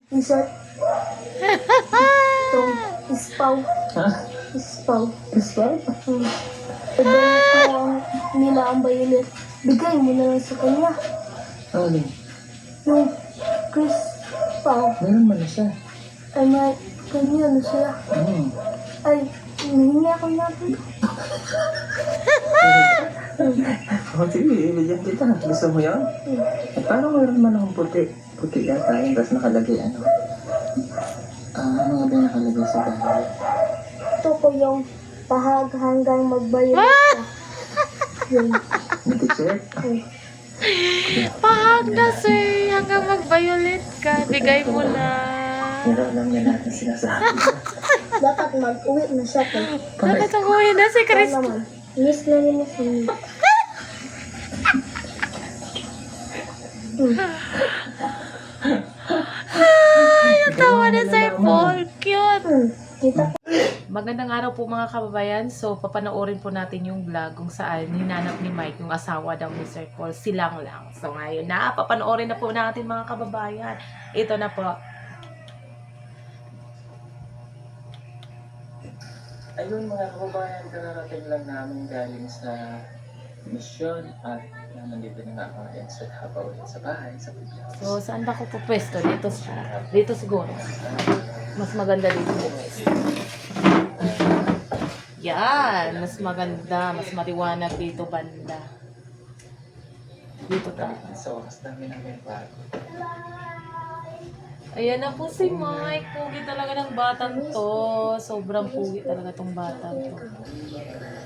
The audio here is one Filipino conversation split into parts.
Isa. Itong ispaw. Ha? Ispaw. Ispaw? Ibalik mo nila ang violet. Bigay mo na lang sa kanya. Ano? Yung Crispaw. Meron man na siya. Ay, may kanya na siya. Ay, nahingi ako natin. O, sige, ibigyan kita. Gusto mo yan? Parang meron man akong puti. Puti yata yun. Tapos nakalagay ano. Ano nga ba yung nakalagay sa bahay? Ito ko yung pahag hanggang mag-violet ka. Yun. May t-shirt? Ay, Pahag na, sir. Hanggang mag-violet ka. Bigay mo na. Pero alam niya natin sinasabi. dapat mag-uwi na siya ko. Bakit ang uwi na si Chris? Kaya naman, miss na rin na siya. Ay, ang tawa na Sir Paul. Cute. Kita ko. Magandang araw po mga kababayan. So, papanoorin po natin yung vlog kung saan hinanap ni Mike yung asawa daw ni Sir Paul. Silang lang. So, ngayon na, papanoorin na po natin mga kababayan. Ito na po. Ayun mga kababayan, kararating lang namin galing sa misyon at nandito na nga ako ngayon sa haba ulit sa bahay, sa Pilipinas. So, saan ba ko po pwesto? Dito siya. Dito siguro. Mas maganda dito po pwesto. Yan. Mas maganda. Mas maliwanag dito banda. Dito tayo. Sa wakas namin namin bago. Ayan na po si Mike. Pugi talaga ng batang to. Sobrang pugi talaga tong batang to.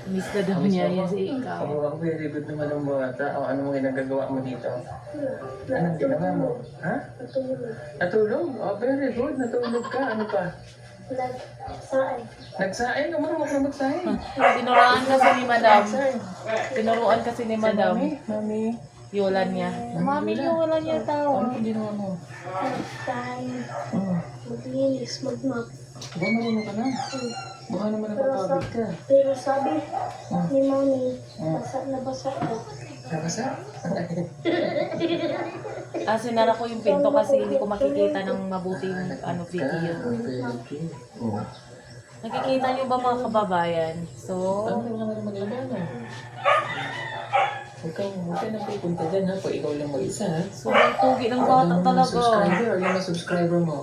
Miss na daw niya yan si ikaw. Oo, very good naman ang bata. O, ano mo ginagagawa mo dito? Anong ginawa mo? Ha? Natulog? Oh, very good. Natulog ka. Ano pa? Saan? Nagsain? Marunong ka magsain. Tinuruan kasi ni Madam. Tinuruan kasi ni Madam. Mami. Yolan niya. Mami, yolan niya tao. Ano ginawa mo? Saan? Oo. Maglinis, mag-map. Ba, marunong ka na. Baka naman napapagod ka. Pero sabi ni Mami, basa na basa ko. Nakasa? Sinara ko yung pinto kasi hindi ko makikita ng mabuting video. Very good. Oo. Nakikita niyo ba mga kababayan? So, Ano lang naman mag-ilano? Huwag ka na pupunta dyan ha, kung ikaw lang mag-isa ha. sobrang pugi ng bata talaga. Subscriber, ilang na subscriber mo?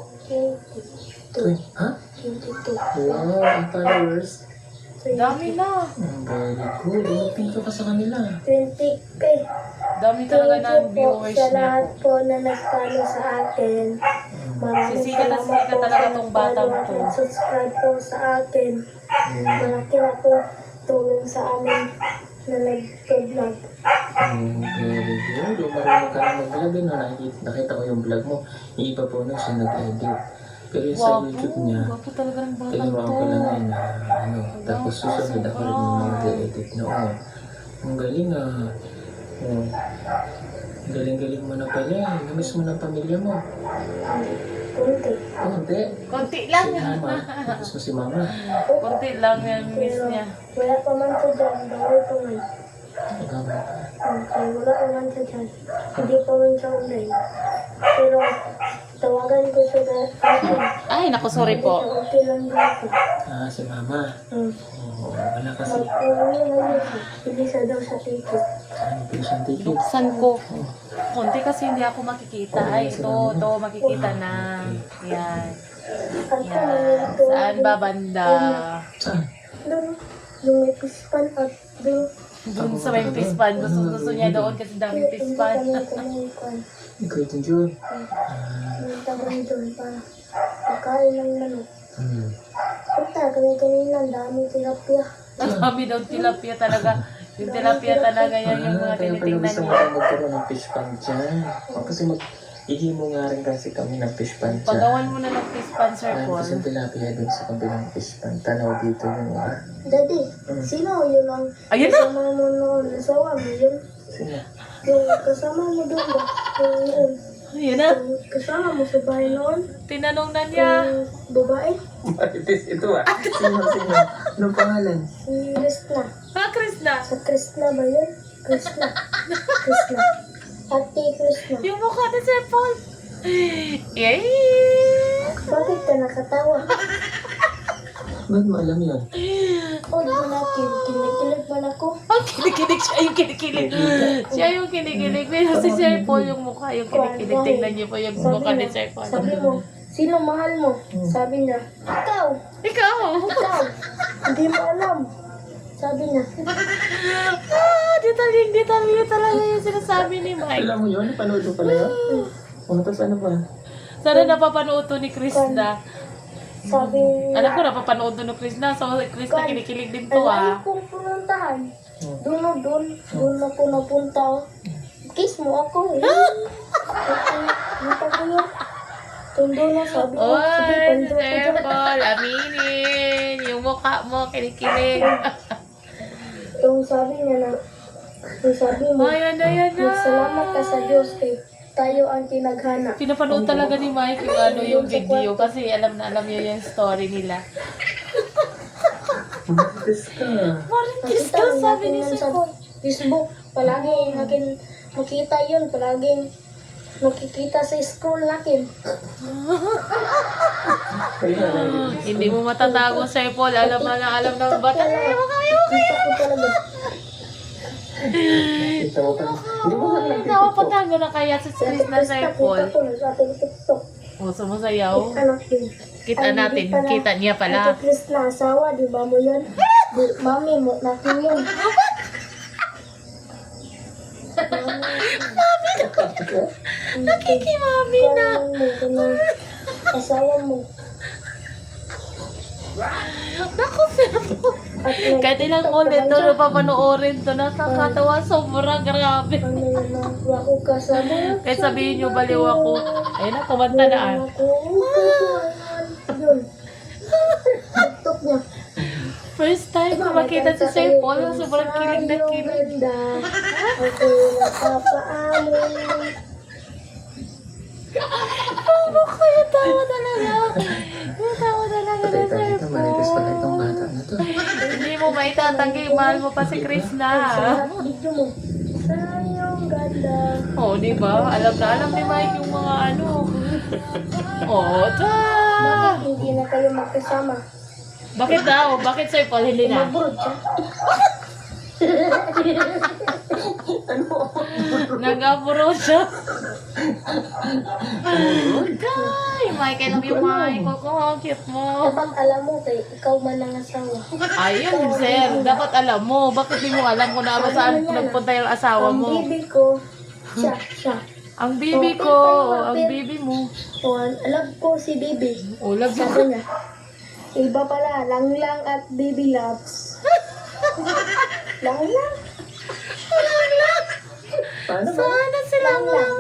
22. Ha? 22. Wow, ang followers. Dami na. Very good. Pinto ka sa kanila. 20k. Dami talaga ng Thank you po viewers sa niya. lahat po na nag-follow sa akin. Maraming Sisikat na salamat sisikat po talaga sa tong batang nag-follow to. at subscribe po sa akin. Malaki na po tulong sa amin na nag-vlog. Very good. O marunong ka na mag-vlog no? Nakita ko yung vlog mo. Yung iba po na siya nag-edit. Pero yung sa Wapo. YouTube niya, Wapo talaga ng batang tinuruan to. ko lang yun na ano. Tapos susunod ako rin yung mga edit noon. Ang galing ah. Oh. Galing-galing mo na pala. Namiss mo ng pamilya mo. Kunti. Konti. Konti lang. Si mama. Namiss mo si mama. Konti lang yung miss Pero niya. wala pa man sa dyan. Bawal pa man. Magama pa. Okay, wala pa man sa dyan. Hindi pa man sa online. Pero tawagan ko siya na akin. Ay, naku, sorry po. Okay lang dito. Si mama. Oo, wala kasi. Mag-uwi na yun. Hindi siya daw sa ticket. Ano po siyang ticket? Buksan ko. Konti kasi hindi ako makikita. Ay, ito makikita na. Yan. At Yan. Saan ba banda? Saan? doon, yung may pispan at doon. Doon sa may pispan. Gusto niya doon kasi daming pispan. Ikaw ito dyan. Yung taban doon para pagkain ng manok. Hmm. Punta kami kanina, ang daming tilapia. Ang dami daw tilapia talaga. Yung tilapia talaga yan yung mga Kaya pala tinitingnan gusto mo niya. rin magkaroon ng fish pan dyan. Kasi ihimo nga rin kasi kami ng fish pan dyan. Pagawan mo na ng pispan, Sir Kasi Paul. tilapia dun sa kabilang fish pan. Tanaw dito yung Daddy, sino yun ang Ayun na! kasama mo noon? Nasawa mo yun? Sino? Yung kasama mo doon ba? Yung Ayun na. kasama mo sa bahay noon? Tinanong na niya. Yung babae? Marites ito ah. Sino? Anong pangalan? Si Krishna. Chris na. Sa Krishna ba yun? Krishna. Krishna. Ate Krishna. Yung mukha ni Sir Paul. Yay! Bakit ka nakatawa? Ba't mo alam yun? O, di na, kinikilig man ako. Ang kinikilig, siya yung kinikilig. Siya yung kinikilig. Pero si Sir Paul yung mukha, yung kinikilig. Tingnan niyo po yung mukha ni Sir Paul. Sabi mo, sino mahal mo? Sabi niya, ikaw. Ikaw! Ikaw. Hindi mo alam. Sabi niya, Detalye talaga yung sinasabi ni Mike. Alam mo yun? Napanood mo pala yun? Tapos ano ba? Sana napapanood to ni Krishna. sabi niya, Alam ko, napapanood to ni Krishna. So, Krishna kinikilig din to alam ah. kong pununtahan. Doon ako napunta. Kiss mo ako eh. Kita ko yun. Tundo na, sabi ko, sige, Oy, pando ko Sir dyan. Paul, aminin. Yung mukha mo, kinikilig. Yung sabi niya na, yung sabi mo, Ayan na. magsalamat ka sa Diyos kay tayo ang tinaghana. Pinapanood talaga ni Mike yung yung video kasi alam na alam niyo yung story nila. Marites ka. Marites Nakita ka, mo sabi natin ni yan Sir sa Paul. Facebook. Palagi natin makita yun. Palaging makikita sa school natin. Hindi mo matatago, Sir Paul. Alam ng bata. Ay, Kita ko talaga. Kita mo pa. Hindi mo ka lang Napapatago na kaya sa Krishna, Sir Paul. Kita ko na sa ating TikTok. O, sumasayaw. Anak din. Kita natin, kita niya pala. Ate Chris na asawa, di ba mo yun? Mami mo, natin yun. Nakikimami na. Ganun. Asawa mo. Naku, Sir Paul. At Kahit ilang ulit to, napapanoorin to, nakakatawa, sobrang grabe. ano yun na, wako ka sa mo. Kahit sabihin nyo, baliw ako. Ayun na, kumanta na ah. Ako, yun. TikTok niya. First time ko makita si Sir Paul, sobrang kilig na kilig. Ako napapaamon. Ano kayo tawa talaga? Yung tawa talaga na Sir Kita marites pala itong Paul. bata na to. Hindi mo maitatanggi, mahal mo pa si Krishna. Video mo. Sayang ganda. Oo, di ba? Alam na alam ni Mike yung mga ano. Oo, ta! Bakit hindi na kayo magkasama? Bakit daw? Bakit Sir Paul hindi na? Mabrod siya. Nag-abro siya. Ay, Mike, alam yung Mike. Ang cute mo. Dapat alam mo kay ikaw man ang asawa. Ayun, sir. Dapat alam mo. Bakit di mo alam kung na saan nagpunta yung asawa Ang mo? bibi ko, siya. Ang bibi ko. Ang bibi mo. O, alam ko si bibi. Ulab Sabi niya, iba pala, lang at baby loves. lang. Paano ba? Sana silang lang.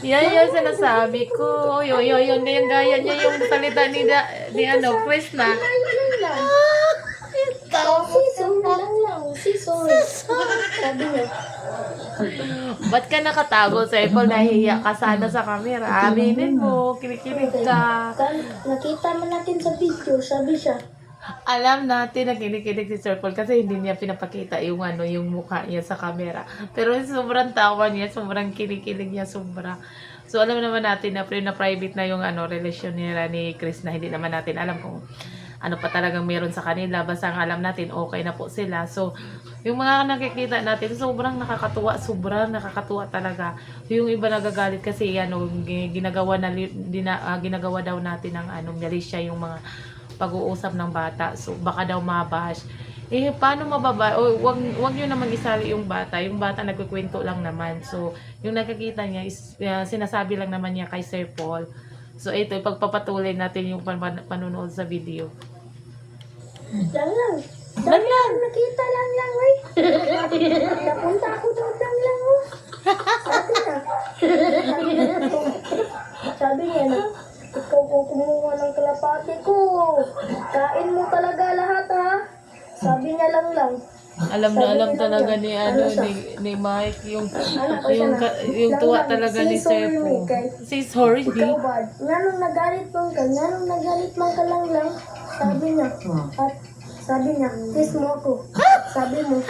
Yan yung sinasabi ko. Yun na yung gaya niya yung salita ni Krishna. Lang. Siso. Sabi niya, Ba't ka nakatago, Sir Paul? Nahihiya ka sana sa camera. Aminin mo, kinikilig ka. nakita man natin sa video, sabi siya, Alam natin na kinikilig si Sir Paul kasi hindi niya pinapakita yung yung mukha niya sa camera. Pero sobrang tawa niya, sobrang kinikilig niya, sobra. So alam naman natin na private na yung relasyon nila ni Chris na hindi naman natin alam kung ano pa talagang meron sa kanila. Basta ang alam natin, okay na po sila. So, yung mga nakikita natin, sobrang nakakatuwa talaga. Yung iba nagagalit kasi ginagawa daw natin ng Malaysia yung mga pag-uusap ng bata. So, baka daw mabash. Paano mababa? Wag nyo naman isali yung bata. Yung bata nagkukwento lang naman. So, yung nakikita niya is sinasabi lang naman niya kay Sir Paul. So, ito, ipagpapatuloy natin yung panunood sa video. lang. Lang lang. Nakita lang, wey. Napunta ako doon lang, oh. Sabi niya na, ikaw ko kumuha ng kalapati ko. Kain mo talaga lahat, ha? Sabi niya lang. Alam na alam talaga ni ni Mike yung tuwa talaga ni Sir Paul. Say sorry, Ikaw ba? Nganong nagalit man ka lang. Sabi niya. At sabi niya, kiss mo ako. Sabi mo,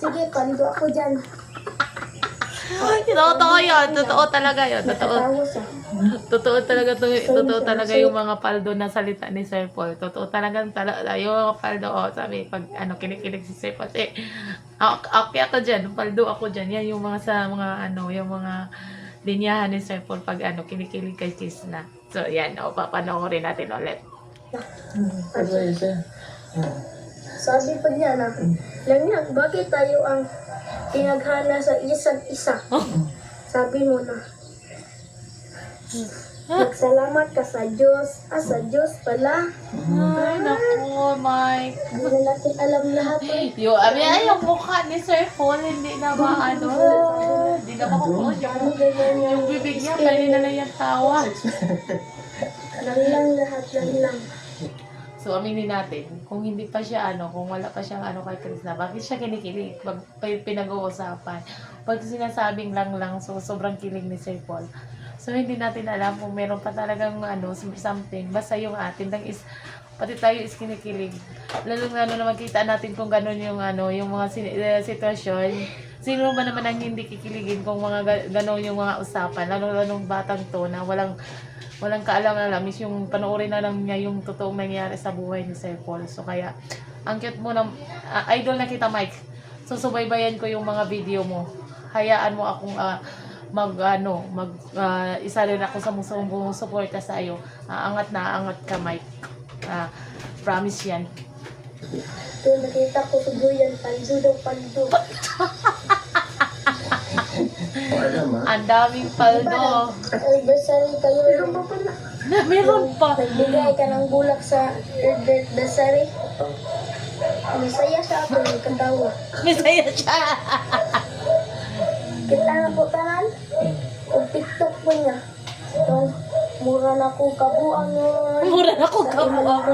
sige, paligo ako dyan. Totoo yun. Totoo talaga yun. Totoo. Natawa siya. Totoo talaga yung mga paldo na salita ni Sir Paul. Totoo talaga yung mga paldo. Oh, sabi, pag kinikilig si Sir Paul. Okay ako dyan, paldo ako dyan. Yan yung mga sa mga yung mga linyahan ni Sir Paul pag kinikilig kay Kisna. So, yan. Papanoorin natin ulit. Sabi pa niya na, lang yan, bakit tayo ang pinaghana sa isa't isa? Sabi mo na, magsalamat ka sa Diyos. Sa Diyos pala. Ay, naku, Mike. Hindi na natin alam lahat eh. Yung mukha ni Sir Paul, hindi na hindi na makukulot. Yung bibig niya, kanina na yung tawa. Lang lahat, lang. So, aminin natin, kung hindi pa siya kung wala pa siyang kay Krishna, bakit siya kinikilig? Pinag-uusapan. Pag sinasabing lang, so sobrang kilig ni Sir Paul. So, hindi natin alam kung meron pa talagang something. Basta yung atin lang is, pati tayo is kinikilig. Lalo na makita natin kung gano'n yung mga sitwasyon. Sino ba naman ang hindi kikiligin kung mga gano'n yung mga usapan? Lalo nung batang to na walang kaalam-alam is yung panoorin na lang niya yung totoong nangyari sa buhay ni Sir Paul. So kaya, ang cute mo na, idol na kita Mike. So subaybayan ko yung mga video mo. Hayaan mo akong isa rin ako sa sumusuporta sa iyo. Angat ka Mike. Promise yan. Ito, nakita ko sa buyan, paldo. Ang daming paldo. Anniversary kayo. Meron pa pala. Meron pa. Nagbigay ka ng bulak sa anniversary. Masaya siya ako, nagkatawa. Masaya siya. Kita na po tanan. O TikTok po niya. Itong mura na ko kabuang yun. Mura na ko kabuang.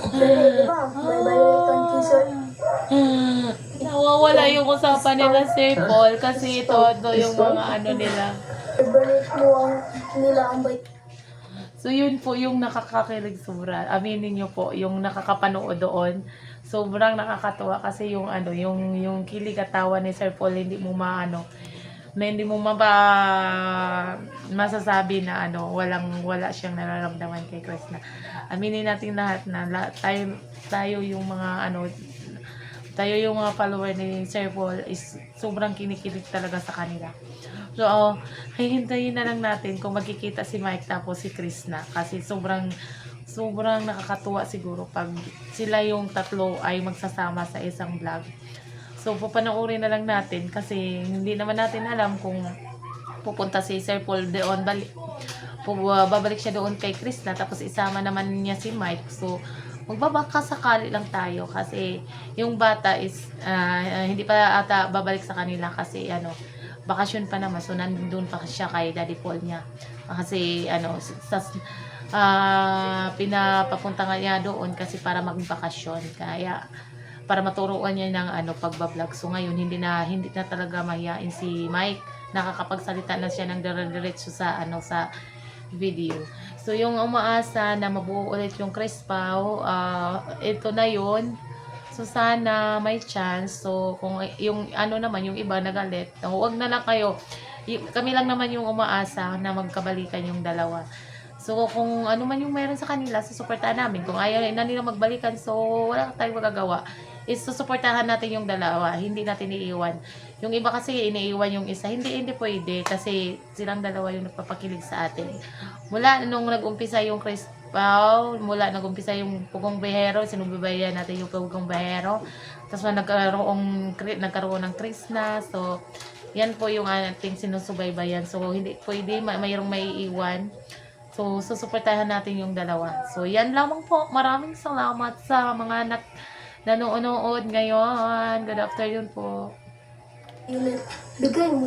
Di ba? Bye-bye yung t-shirt. Nawawala yung usapan nila Sir Paul kasi ito yung mga nila. Ibalik mo nila ang bait. So yun po yung nakakakilig sobra. Aminin niyo po yung nakakapanood doon. Sobrang nakakatuwa kasi yung yung kilig at tawa ni Sir Paul hindi mo hindi mo masasabi na wala siyang nararamdaman kay Krishna. Aminin natin lahat na tayo yung mga tayo yung mga follower ni Sir Paul is sobrang kinikilig talaga sa kanila. So, hihintayin na lang natin kung magkikita si Mike tapos si Krishna kasi sobrang nakakatuwa siguro pag sila yung tatlo ay magsasama sa isang vlog. So, papanoorin na lang natin kasi hindi naman natin alam kung pupunta si Sir Paul doon, babalik siya doon kay Krishna tapos isama naman niya si Mike. So, magbabaka sakali lang tayo kasi yung bata is hindi pa ata babalik sa kanila kasi bakasyon pa naman, so nandun pa siya kay Daddy Paul niya kasi pinapapunta nga niya doon kasi para magbakasyon kaya para maturuan niya ng pagbablog. So ngayon hindi na talaga mahihain si Mike, nakakapagsalita na siya ng dire-diretso sa sa video. So yung umaasa na mabuo ulit yung Crispaw, ito na yun. So sana may chance. So kung yung naman yung iba nagalit, huwag na lang kayo. Kami lang naman yung umaasa na magkabalikan yung dalawa. So kung ano man yung meron sa kanila, susuportahan namin. Kung ayaw na nila magbalikan, so wala tayong magagawa. Is susuportahan natin yung dalawa, hindi natin iiwan. Yung iba kasi iniiwan yung isa, hindi pwede kasi silang dalawa yung nagpapakilig sa atin. Mula nung nag-umpisa yung Crispaw, nag-umpisa yung Pugong Behero, sinubaybayan natin yung Pugong Behero. Tapos nagkaroon ng Krishna. So yan po yung ating sinusubaybayan. So hindi pwede mayroong maiiwan. So susuportahan natin yung dalawa. So yan lamang po. Maraming salamat sa mga nanonood ngayon. Good afternoon po. Bigay mo.